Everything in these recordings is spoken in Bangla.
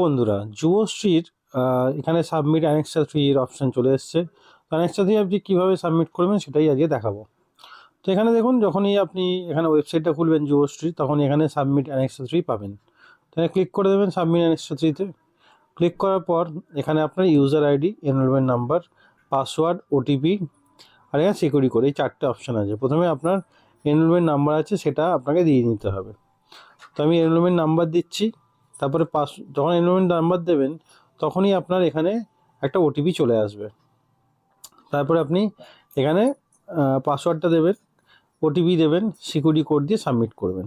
বন্ধুরা, যুবশ্রীর এখানে সাবমিট অ্যানেক্সার 3 এর অপশান চলে এসছে। অ্যানেক্সার 3 আপনি কীভাবে সাবমিট করবেন সেটাই আজকে দেখাবো। তো এখানে দেখুন, যখনই আপনি এখানে ওয়েবসাইটটা খুলবেন যুবশ্রী, তখন এখানে সাবমিট অ্যানেক্সার 3 পাবেন। তাহলে ক্লিক করে দেবেন সাবমিট অ্যানেক্সার 3-তে। ক্লিক করার পর এখানে আপনার user ID, enrolment number, password, OTP আর এখানে সিকিউরিটি কোড, এই 4টে অপশান আছে। প্রথমে আপনার এনরোলমেন্ট নাম্বার আছে, সেটা আপনাকে দিয়ে নিতে হবে। তো আমি এনরোলমেন্ট নাম্বার দিচ্ছি। তারপরে যখন এনরোলমেন্ট নাম্বার দেবেন তখনই আপনার এখানে একটা ওটিপি চলে আসবে। তারপরে আপনি এখানে পাসওয়ার্ডটা দেবেন, ওটিপি দেবেন, সিকিউরিটি কোড দিয়ে সাবমিট করবেন।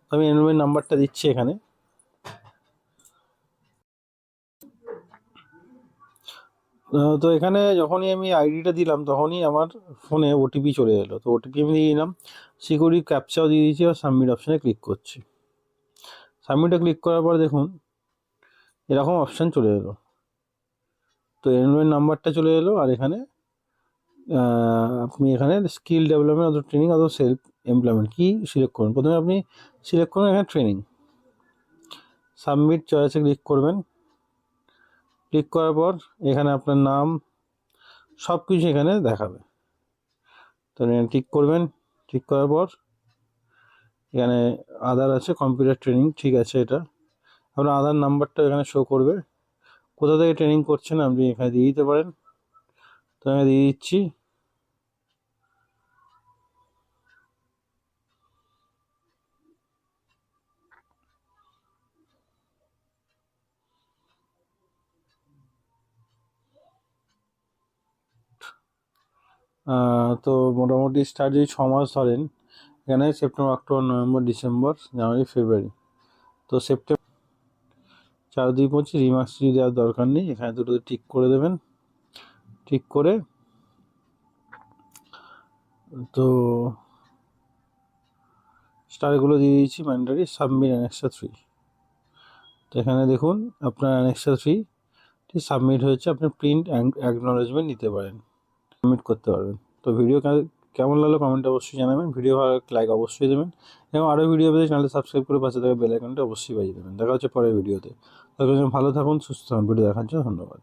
তো আমি এনরোলমেন্ট নাম্বারটা দিচ্ছি এখানে। তো এখানে যখনই আমি আইডিটা দিলাম তখনই আমার ফোনে ওটিপি চলে এলো। তো ওটিপি আমি দিয়ে দিলাম, সিকিউরিটি ক্যাপচাও দিয়ে দিয়েছি, আর সাবমিট অপশানে ক্লিক করছি। সাবমিটে ক্লিক করার পর দেখুন এরকম অপশান চলে এলো। তো এনরোলমেন্ট নাম্বারটা চলে এলো, আর এখানে আপনি এখানে স্কিল ডেভেলপমেন্ট অথবা ট্রেনিং অথবা সেলফ এমপ্লয়মেন্ট কী সিলেক্ট করুন। প্রথমে আপনি সিলেক্ট করুন এখানে ট্রেনিং। সাবমিট চয়েসে ক্লিক করবেন। ক্লিক করার পর এখানে আপনার নাম সব কিছু এখানে দেখাবে। তো ক্লিক করবেন। ক্লিক করার পর এখানে আধার আছে, কম্পিউটার ট্রেনিং, ঠিক আছে। এটা আপনার আধার নাম্বারটা এখানে শো করবে। কোথা থেকে ট্রেনিং করছেন আপনি এখানে দিয়ে দিতে পারেন। তো আমি দিয়ে দিচ্ছি। তো মোটামুটি স্টার্ট যদি 6 মাস ধরেন, এখানে সেপ্টেম্বর, অক্টোবর, নভেম্বর, ডিসেম্বর, জানুয়ারি, ফেব্রুয়ারি। তো সেপ্টেম্বর 4-2-25 রিমার্কস যদি দেওয়ার দরকার নেই, এখানে দুটোতে টিক করে দেবেন। টিক করে তো স্টারগুলো দিয়ে দিয়েছি ম্যান্ডারি। Submit annexure 3। তো এখানে দেখুন আপনার অ্যানেক্সার 3টি সাবমিট হয়েছে। আপনি প্রিন্ট অ্যাকনলেজমেন্ট নিতে পারেন, সাবমিট করতে পারবেন। তো ভিডিও কেমন লাগলো কমেন্টে অবশ্যই জানাবেন। ভিডিও ভালো লাইক অবশ্যই দেবেন, এবং আরও ভিডিও পেতে চ্যানেলটা সাবস্ক্রাইব করে পাশে থাকা বেল আইকনটা অবশ্যই বাজিয়ে দেবেন। দেখা হচ্ছে পরের ভিডিওতে। ততক্ষণ ভালো থাকুন, সুস্থ থাকুন। ভিডিও দেখার জন্য ধন্যবাদ।